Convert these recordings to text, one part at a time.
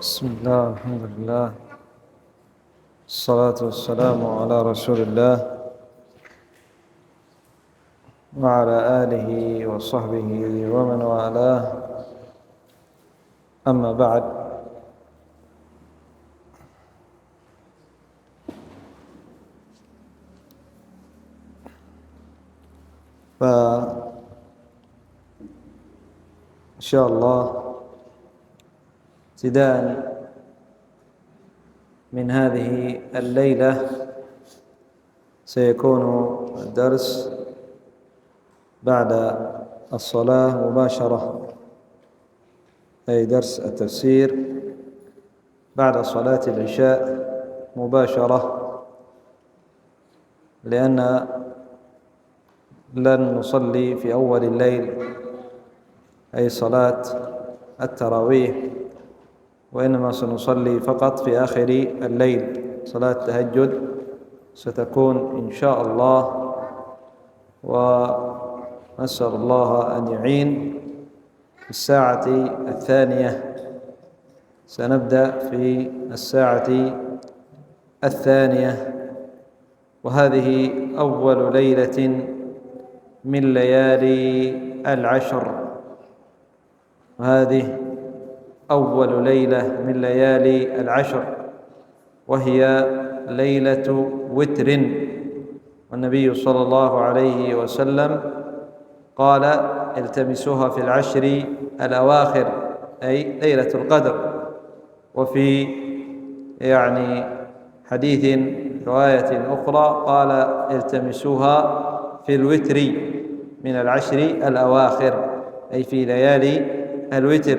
بسم الله الحمد لله الصلاة والسلام على رسول الله وعلى آله وصحبه ومن والاه، أما بعد. فإن شاء الله ابتداء من هذه الليلة سيكون الدرس بعد الصلاة مباشرة، أي درس التفسير بعد صلاة العشاء مباشرة، لأن لن نصلي في أول الليل أي صلاة التراويح، وإنما سنصلي فقط في آخر الليل صلاة التهجد، ستكون إن شاء الله، ونسأل الله أن يعين. في الساعة الثانية سنبدأ في الساعة الثانية، وهذه أول ليلة من ليالي العشر، وهذه أول ليلة من ليالي العشر، وهي ليلة وتر. والنبي صلى الله عليه وسلم قال: التمسوها في العشر الأواخر، أي ليلة القدر. وفي حديث رواية أخرى قال: التمسوها في الوتر من العشر الأواخر، أي في ليالي الوتر،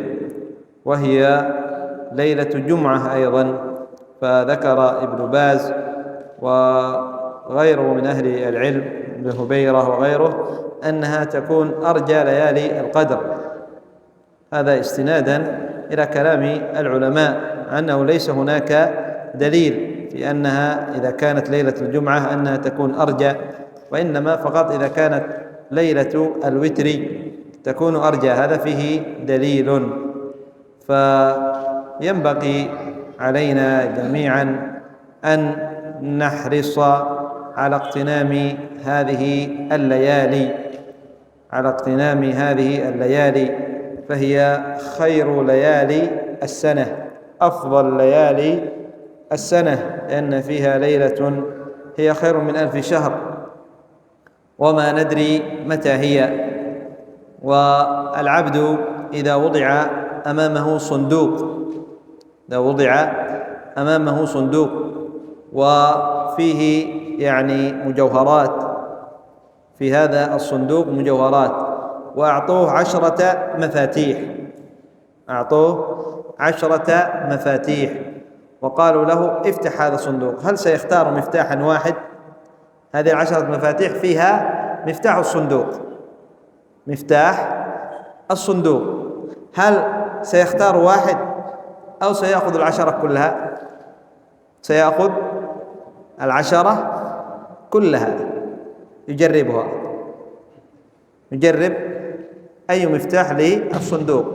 وهي ليلة الجمعة أيضا. فذكر ابن باز وغيره من أهل العلم، ابن هبيرة وغيره، أنها تكون أرجى ليالي القدر، هذا استنادا إلى كلام العلماء أنه ليس هناك دليل في أنها إذا كانت ليلة الجمعة أنها تكون أرجى، وإنما فقط إذا كانت ليلة الوتر تكون أرجى، هذا فيه دليل. فينبغي علينا جميعا أن نحرص على اغتنام هذه الليالي، فهي خير ليالي السنة، أفضل ليالي السنة، لأن فيها ليلة هي خير من 1000 شهر، وما ندري متى هي. والعبد إذا وضع أمامه صندوق وفيه مجوهرات، في هذا الصندوق مجوهرات، وأعطوه 10 مفاتيح، وقالوا له: افتح هذا الصندوق. هل سيختار مفتاحا واحد؟ هذه 10 مفاتيح فيها مفتاح الصندوق، هل سيختار واحد أو سيأخذ 10 كلها؟ سيأخذ 10 كلها، يجرب أي مفتاح للصندوق.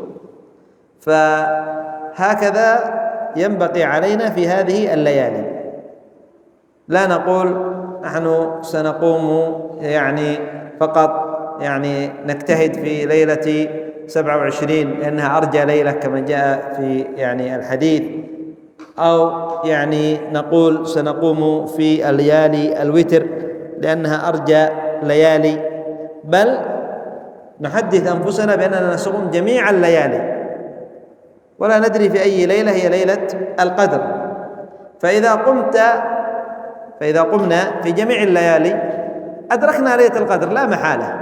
فهكذا ينبغي علينا في هذه الليالي، لا نقول نحن سنقوم فقط نجتهد في ليلة 27 لأنها أرجى ليلة كما جاء في الحديث، أو نقول سنقوم في الليالي الوتر لأنها أرجى ليالي، بل نحدث أنفسنا بأننا نصوم جميع الليالي، ولا ندري في أي ليلة هي ليلة القدر. فإذا قمنا في جميع الليالي أدركنا ليلة القدر لا محالة،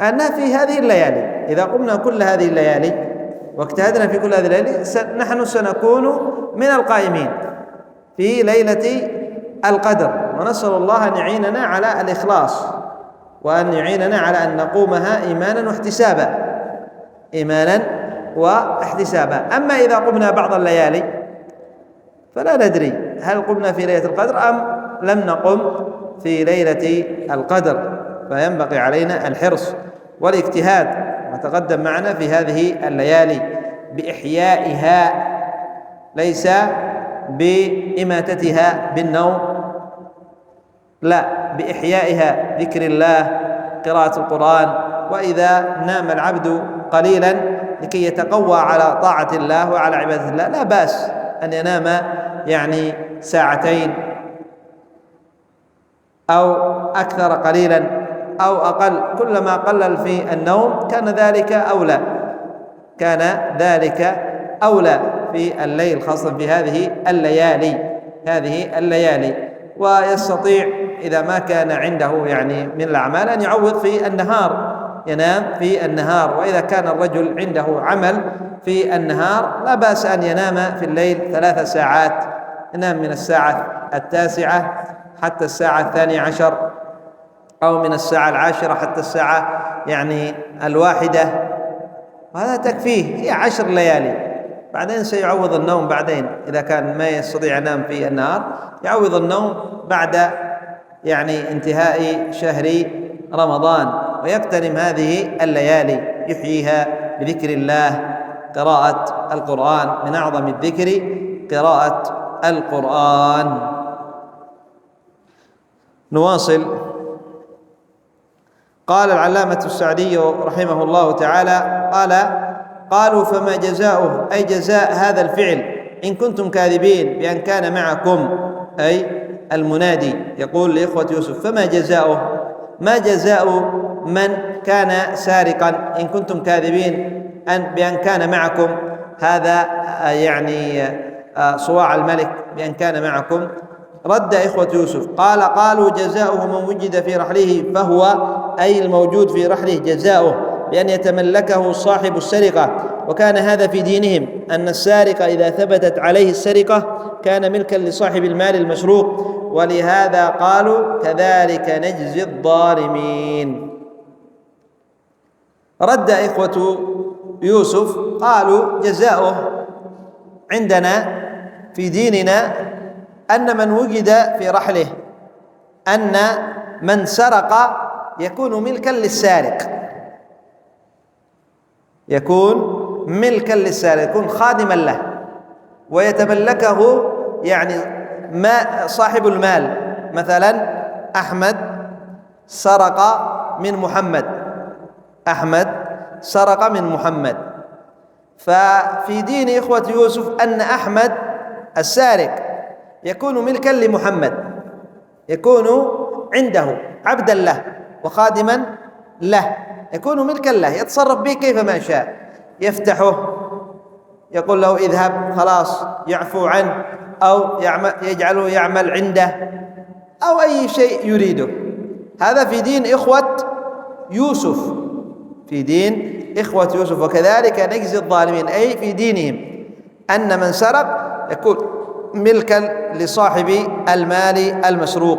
أنها في هذه الليالي. إذا قمنا كل هذه الليالي واجتهدنا في كل هذه الليالي نحن سنكون من القائمين في ليلة القدر، ونسأل الله أن يعيننا على الإخلاص، وأن يعيننا على أن نقومها إيمانا واحتسابا. أما إذا قمنا بعض الليالي فلا ندري هل قمنا في ليلة القدر أم لم نقم في ليلة القدر، فينبغي علينا الحرص والاجتهاد، ما تقدم معنا في هذه الليالي، بإحيائها، ليس بإماتتها بالنوم، لا، بإحيائها، ذكر الله، قراءة القرآن. وإذا نام العبد قليلا لكي يتقوى على طاعة الله وعلى عبادة الله لا بأس أن ينام يعني ساعتين أو أكثر قليلا أو أقل، كلما قلل في النوم كان ذلك أولى، كان ذلك أولى في الليل، خاصة في هذه الليالي. ويستطيع إذا ما كان عنده يعني من الأعمال أن يعوض في النهار، ينام في النهار. وإذا كان الرجل عنده عمل في النهار لا بأس أن ينام في الليل 3 ساعات، ينام من الساعة 9 حتى الساعة 12 أو من الساعة 10 حتى الساعة يعني 1، وهذا تكفيه، هي 10 ليالي. بعدين سيعوض النوم بعدين، إذا كان ما يستطيع ينام في النهار يعوض النوم بعد يعني انتهاء شهر رمضان، ويغتنم هذه الليالي يحييها بذكر الله، قراءة القرآن، من أعظم الذكر قراءة القرآن. نواصل. قال العلامة السعدي رحمه الله تعالى قالوا فما جزاؤه، أي جزاء هذا الفعل إن كنتم كاذبين بأن كان معكم، أي المنادي يقول لإخوة يوسف فما جزاؤه، ما جزاء من كان سارقا إن كنتم كاذبين بأن كان معكم، هذا يعني صواع الملك بأن كان معكم. رد إخوة يوسف قالوا جزاؤه من وجد في رحله فهو، أي الموجود في رحله جزاؤه بأن يتملكه صاحب السرقة، وكان هذا في دينهم أن السارق إذا ثبتت عليه السرقة كان ملكا لصاحب المال المسروق، ولهذا قالوا كذلك نجزي الظالمين. رد إخوة يوسف قالوا جزاؤه عندنا في ديننا أن من وجد في رحله، أن من سرق يكون ملكا للسارق، يكون ملكا للسارق، يكون خادما له ويتملكه يعني ما صاحب المال. مثلا أحمد سرق من محمد، أحمد سرق من محمد، ففي دين إخوة يوسف أن أحمد السارق يكون ملكا لمحمد، يكون عنده عبدا له وخادما له، يكون ملكا له يتصرف به كيفما شاء، يفتحه، يقول له اذهب خلاص، يعفو عنه، أو يجعله يعمل عنده، أو أي شيء يريده. هذا في دين إخوة يوسف، في دين إخوة يوسف. وكذلك نجزي الظالمين، أي في دينهم أن من سرق يكون ملكا لصاحب المال المسروق.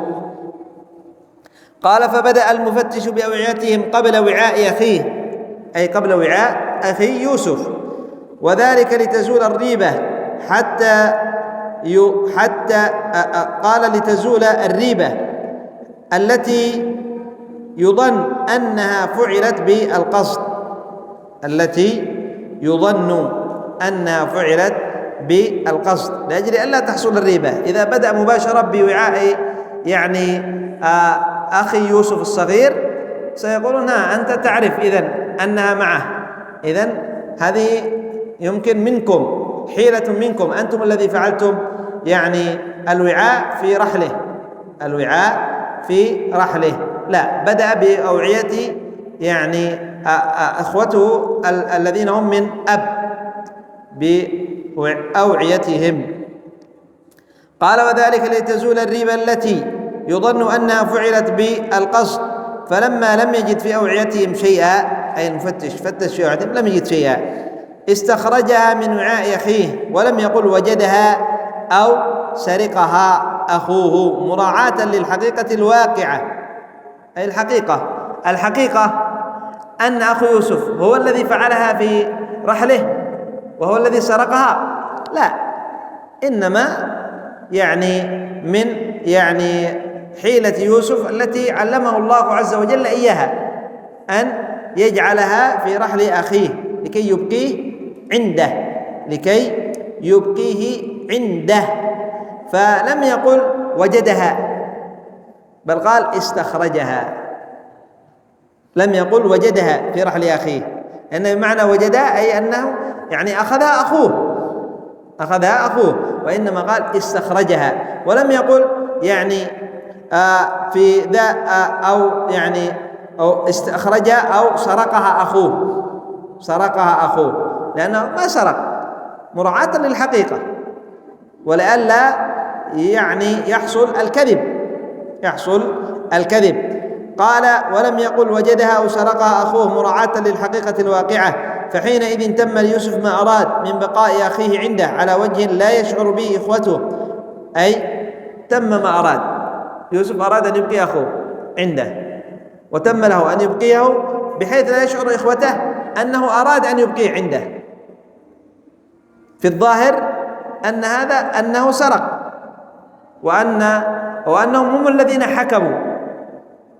قال فبدأ المفتش بأوعيتهم قبل وعاء أخيه، أي قبل وعاء أخي يوسف، وذلك لتزول الريبة قال لتزول الريبة التي يظن أنها فعلت بالقصد، التي يظن أنها فعلت بالقصد، لأجل ألا تحصل الريبة. إذا بدأ مباشرة بوعاء يعني أخي يوسف الصغير سيقولون أنت تعرف إذن أنها معه، إذن هذه يمكن منكم حيلة منكم، أنتم الذي فعلتم يعني الوعاء في رحله، الوعاء في رحله. لا، بدأ بأوعية يعني أخوته الذين هم من أب، بأوعيتهم. قال وذلك لتزول الريبة التي يظن أنها فعلت بالقصد، فلما لم يجد في أوعيتهم شيئا، أي المفتش فتش في أوعيتهم لم يجد شيئا، استخرجها من وعاء أخيه ولم يقل وجدها أو سرقها أخوه، مراعاة للحقيقة الواقعة. أي الحقيقة أن أخو يوسف هو الذي فعلها في رحله وهو الذي سرقها، لا، إنما يعني من يعني حيلة يوسف التي علمه الله عز وجل إياها، أن يجعلها في رحل أخيه لكي يبقيه عنده، لكي يبقيه عنده، فلم يقل وجدها بل قال استخرجها، لم يقل وجدها في رحل أخيه، إن بمعنى وجدها أي أنه يعني أخذها أخوه، وإنما قال استخرجها، ولم يقل يعني في ذا أو يعني أو استخرجها أو سرقها أخوه، لأنه ما سرق، مراعاة للحقيقة ولئلا يعني يحصل الكذب. قال ولم يقل وجدها أو سرقها أخوه مراعاة للحقيقة الواقعة، فحينئذ تم ليوسف ما أراد من بقاء أخيه عنده على وجه لا يشعر به إخوته، أي تم ما أراد، يوسف أراد أن يبقي أخوه عنده، وتم له أن يبقيه بحيث لا يشعر إخوته أنه أراد أن يبقيه عنده. في الظاهر أنه سرق، وأنهم هم الذين حكموا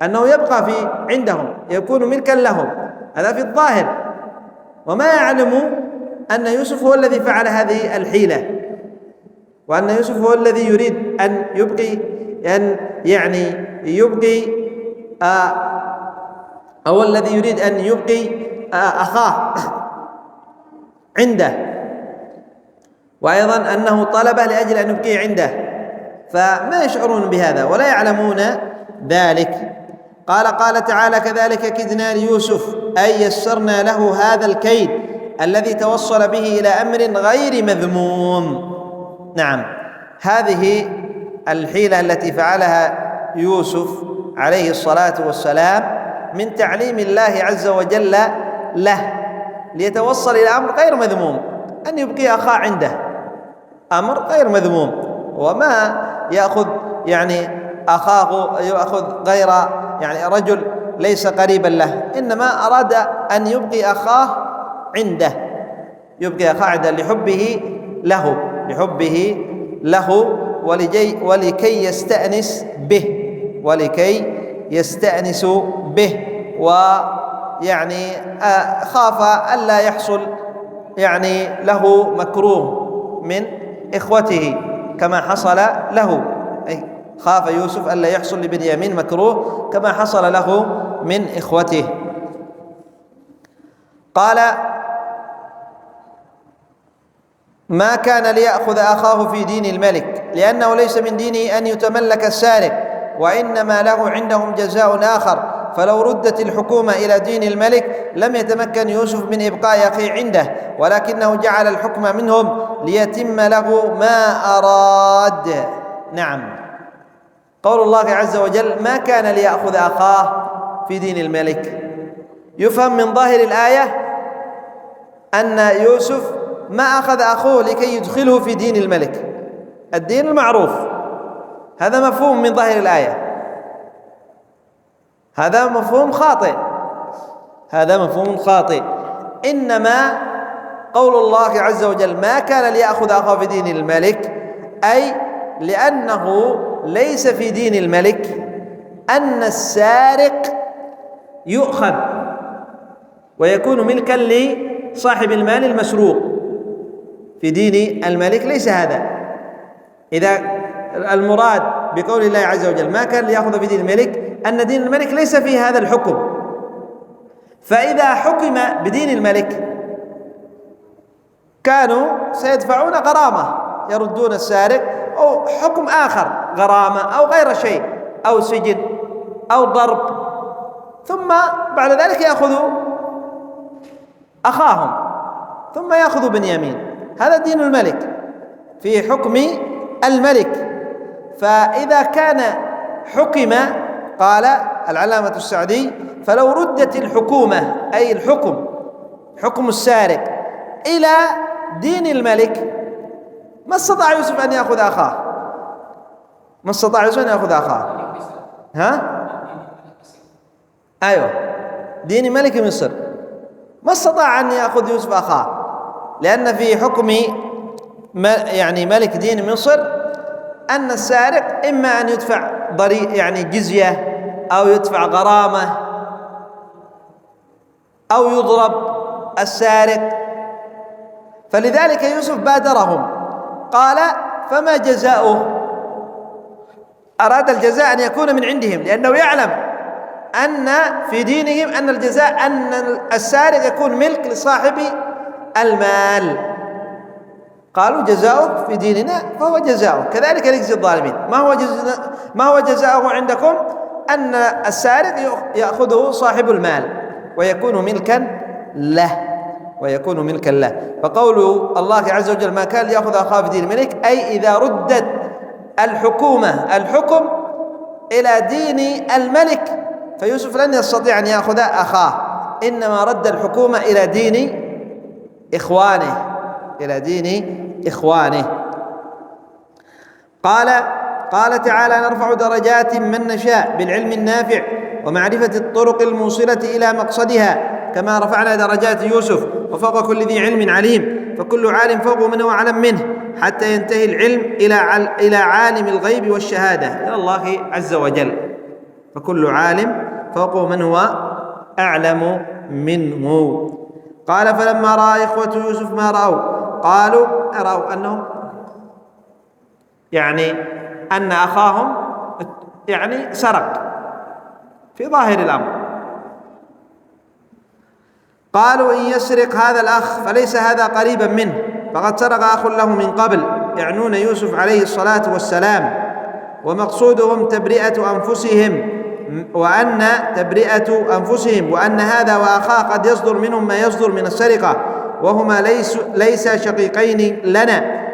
أنه يبقى عندهم، يكون ملكا لهم، هذا في الظاهر، وما يعلم أن يوسف هو الذي فعل هذه الحيلة، وأن يوسف هو الذي يريد أن يبقي أو الذي يريد أن يبقي أخاه عنده، وأيضا أنه طلبه لأجل أن يبقي عنده، فما يشعرون بهذا ولا يعلمون ذلك. قال تعالى كذلك كدنا ليوسف أي يسرنا له هذا الكيد الذي توصل به إلى أمر غير مذموم. نعم، هذه الحيلة التي فعلها يوسف عليه الصلاة والسلام من تعليم الله عز وجل له ليتوصل إلى أمر غير مذموم، أن يبقي أخاه عنده أمر غير مذموم، وما يأخذ يعني أخاه يأخذ غير يعني رجل ليس قريبا له، إنما أراد أن يبقي أخاه عنده لحبه له ولكي يستأنس به ويعني خاف ألا يحصل يعني له مكروه من إخوته كما حصل له، أي خاف يوسف ألا يحصل لبنيامين مكروه كما حصل له من إخوته. قال ما كان ليأخذ أخاه في دين الملك لأنه ليس من دينه أن يتملك السارق، وإنما له عندهم جزاء آخر، فلو ردت الحكومة إلى دين الملك لم يتمكن يوسف من إبقاء أخيه عنده، ولكنه جعل الحكم منهم ليتم له ما أراد. نعم، قول الله عز وجل ما كان ليأخذ أخاه في دين الملك، يفهم من ظاهر الآية أن يوسف ما أخذ أخوه لكي يدخله في دين الملك، الدين المعروف، هذا مفهوم من ظاهر الآية، هذا مفهوم خاطئ. إنما قول الله عز وجل ما كان ليأخذ أخاه في دين الملك أي لأنه ليس في دين الملك أن السارق يؤخذ ويكون ملكا لصاحب المال المسروق، في دين الملك ليس هذا. إذا المراد بقول الله عز وجل ما كان ليأخذ في دين الملك أن دين الملك ليس فيه هذا الحكم، فإذا حكم بدين الملك كانوا سيدفعون غرامة يردون السارق، أو حكم آخر غرامة أو غير شيء أو سجن أو ضرب، ثم بعد ذلك يأخذوا أخاهم ثم يأخذوا بنيامين. هذا دين الملك في حكم الملك. فإذا كان حكم، قال العلامة السعدي فلو ردت الحكومة أي حكم السارق إلى دين الملك ما استطاع يوسف أن يأخذ أخاه. أيوة، دين ملك مصر ما استطاع أن يأخذ يوسف أخاه، لأن في حكم يعني ملك دين مصر أن السارق إما أن يدفع يعني جزية أو يدفع غرامة أو يضرب السارق، فلذلك يوسف بادرهم قال فما جزاؤه. أراد الجزاء أن يكون من عندهم، لأنه يعلم أن في دينهم أن الجزاء أن السارق يكون ملك لصاحب المال. قالوا جزاؤه في ديننا فهو جزاؤه، كذلك نجزي الظالمين. ما هو جزاؤه عندكم؟ أن السارق يأخذه صاحب المال ويكون ملكا له. فقول الله عز وجل ما كان ليأخذ أخاه في دين الملك، أي إذا ردت الحكم إلى دين الملك فيوسف لن يستطيع أن يأخذ أخاه، إنما رد الحكومة إلى دين إخوانه. قال تعالى نرفع درجات من نشاء بالعلم النافع ومعرفة الطرق الموصلة إلى مقصدها، كما رفعنا درجات يوسف وفوق كل ذي علم عليم، فكل عالم فوق من هو أعلم منه، حتى ينتهي العلم إلى عالم الغيب والشهادة، إلى الله عز وجل. فكل عالم فوق من هو أعلم منه. قال فلما رأى إخوة يوسف ما رأوا قالوا أنهم أن أخاهم سرق في ظاهر الأمر. قالوا إن يسرق هذا الأخ فليس هذا قريبا منه، فقد سرق أخ له من قبل، يعنون يوسف عليه الصلاة والسلام، ومقصودهم تبرئة أنفسهم وأن هذا وأخاه قد يصدر منهم ما يصدر من السرقة، وهما ليس شقيقين لنا،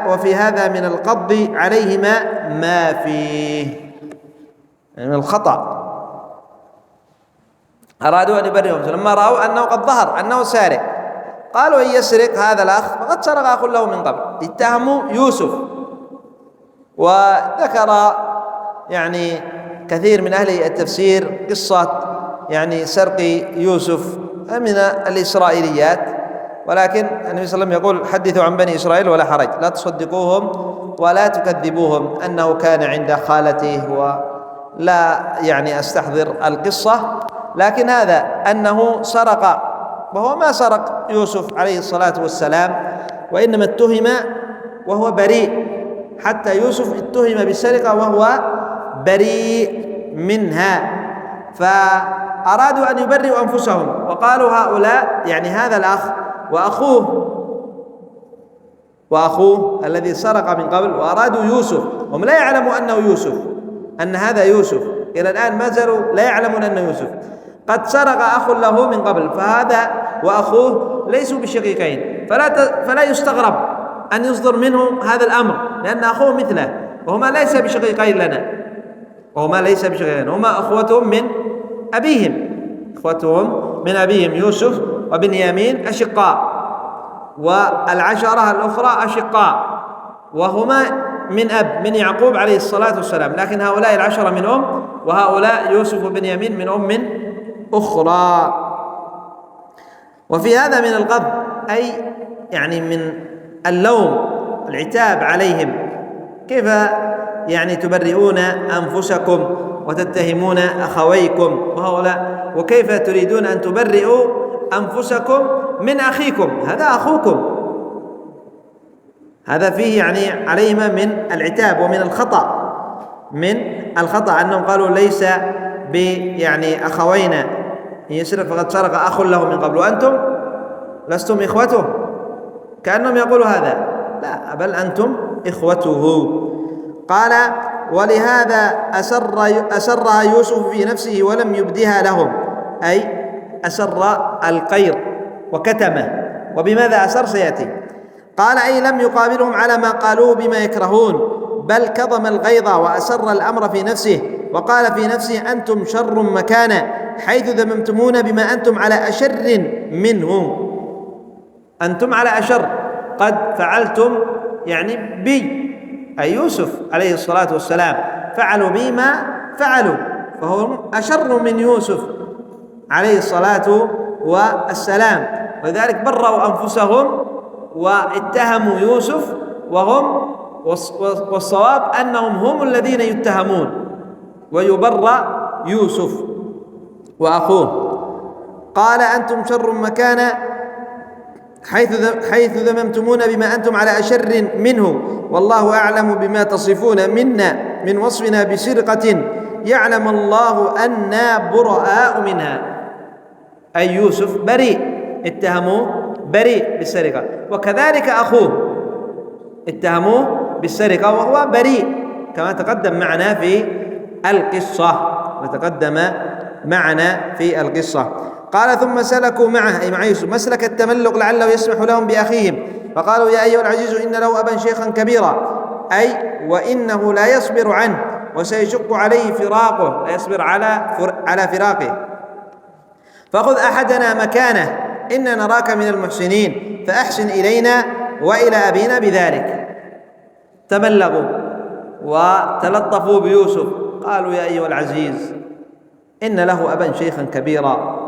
وفي هذا من القبض عليهما ما فيه من الخطأ. أرادوا أن يبرئهم لما رأوا أنه قد ظهر أنه سارق، قالوا إن يسرق هذا الأخ فقد سرق أخ له من قبل. اتهموا يوسف. وذكر كثير من أهل التفسير قصة سرق يوسف من الإسرائيليات، ولكن النبي صلى الله عليه وسلم يقول حدثوا عن بني إسرائيل ولا حرج، لا تصدقوهم ولا تكذبوهم، أنه كان عند خالته ولا أستحضر القصة. لكن هذا أنه سرق، وهو ما سرق يوسف عليه الصلاة والسلام، وإنما اتهم وهو بريء، حتى يوسف اتهم بالسرقة وهو بريء منها. فأرادوا أن يبرئوا أنفسهم وقالوا هؤلاء هذا الأخ وأخوه الذي سرق من قبل، وأرادوا يوسف، هم لا يعلموا أنه يوسف، أن هذا يوسف، إلى الآن ما زالوا لا يعلمون أنه يوسف. قد سرق أخ له من قبل، فهذا وأخوه ليسوا بشقيقين، فلا يستغرب أن يصدر منه هذا الأمر، لأن أخوه مثله، وهما ليس بشقيقين لنا، هما أخوتهم من أبيهم يوسف وبنيامين أشقاء، والعشرة الأخرى أشقاء، وهما من يعقوب عليه الصلاة والسلام، لكن هؤلاء العشرة من وهؤلاء يوسف وبنيامين من أخرى. وفي هذا من القبض، أي من اللوم، العتاب عليهم. كيف تبرئون أنفسكم وتتهمون أخويكم وهؤلاء، وكيف تريدون أن تبرئوا أنفسكم من أخيكم؟ هذا أخوكم. هذا فيه عليهما من العتاب ومن الخطأ، أنهم قالوا ليس أخوينا، إن يسرق فقد سرق أخ له من قبل وأنتم لستم إخوته، كأنهم يقولوا هذا، لا، بل أنتم إخوته. قال ولهذا أسرها يوسف في نفسه ولم يبدها لهم، أي أسر القير وكتمه. وبماذا أسر سيأتي. قال أي لم يقابلهم على ما قالوه بما يكرهون، بل كظم الغيظ وأسر الأمر في نفسه، وقال في نفسه أنتم شر مكانا حيث ذممتمون بما أنتم على أشر منه. أنتم على أشر، قد فعلتم بي، أي يوسف عليه الصلاة والسلام، فعلوا بي ما فعلوا، فهم أشر من يوسف عليه الصلاة والسلام، ولذلك برأوا أنفسهم واتهموا يوسف، والصواب أنهم هم الذين يتهمون، ويبرأ يوسف وأخوه. قال أنتم شر مكانا حيث ذممتمونا بما أنتم على أشر منه، والله أعلم بما تصفون منا من وصفنا بسرقة، يعلم الله أنا براء منها. أي يوسف بريء، اتهموه بريء بالسرقة، وكذلك أخوه اتهموه بالسرقة وهو بريء كما تقدم معنا في القصة. قال ثم سلكوا معه أي مع يوسف مسلك التملق لعله يسمح لهم بأخيهم، فقالوا يا أيها العزيز إن له أبا شيخا كبيرا، أي وإنه لا يصبر عنه وسيشق عليه فراقه، لا يصبر على فراقه، فخذ أحدنا مكانه إنا نراك من المحسنين فأحسن إلينا وإلى أبينا بذلك. تملقوا وتلطفوا بيوسف، قالوا يا أيها العزيز إن له أبا شيخا كبيرا،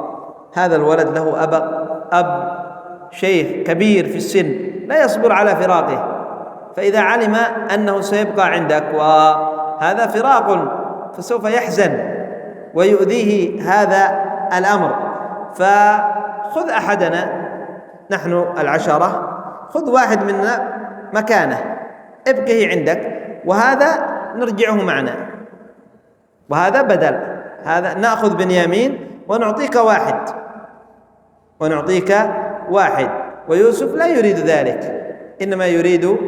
هذا الولد له أب شيخ كبير في السن لا يصبر على فراقه، فإذا علم أنه سيبقى عندك وهذا فراق فسوف يحزن ويؤذيه هذا الأمر، فخذ أحدنا نحن 10، خذ واحد منا مكانه ابقه عندك، وهذا نرجعه معنا، وهذا بدل هذا نأخذ بنيامين ونعطيك واحد. ويوسف لا يريد ذلك، إنما يريد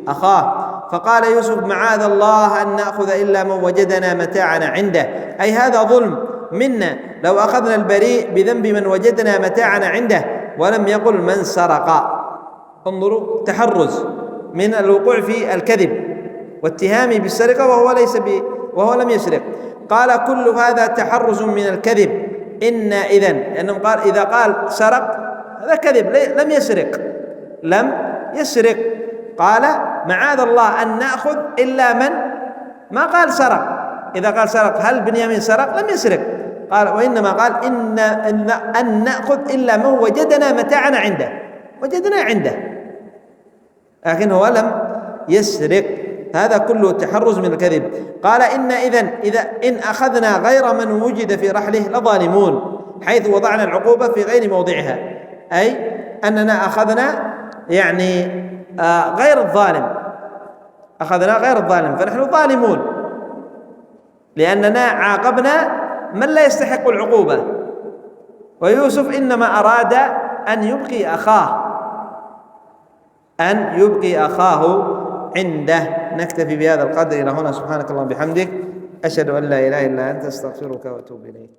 أخاه. فقال يوسف معاذ الله أن نأخذ إلا من وجدنا متاعنا عنده، أي هذا ظلم منا لو أخذنا البريء بذنب من وجدنا متاعنا عنده، ولم يقل من سرق. انظروا تحرز من الوقوع في الكذب واتهامه بالسرقة وهو لم يسرق. قال كل هذا تحرز من الكذب، إن إذن لأنه قال إذا قال سرق هذا كذب، لم يسرق. قال معاذ الله أن نأخذ إلا من، ما قال سرق، إذا قال سرق هل بنيامين سرق؟ لم يسرق. قال وإنما قال أن نأخذ إلا من وجدنا متاعنا عنده، لكن هو لم يسرق. هذا كله تحرز من الكذب. قال إن أخذنا غير من وجد في رحله لظالمون، حيث وضعنا العقوبة في غير موضعها، أي أننا أخذنا يعني غير الظالم، فنحن ظالمون لأننا عاقبنا من لا يستحق العقوبة. ويوسف إنما أراد أن يبقي أخاه عنده. نكتفي بهذا القدر إلى هنا. سبحانك اللهم وبحمدك، أشهد أن لا إله إلا أنت، أستغفرك وأتوب إليك.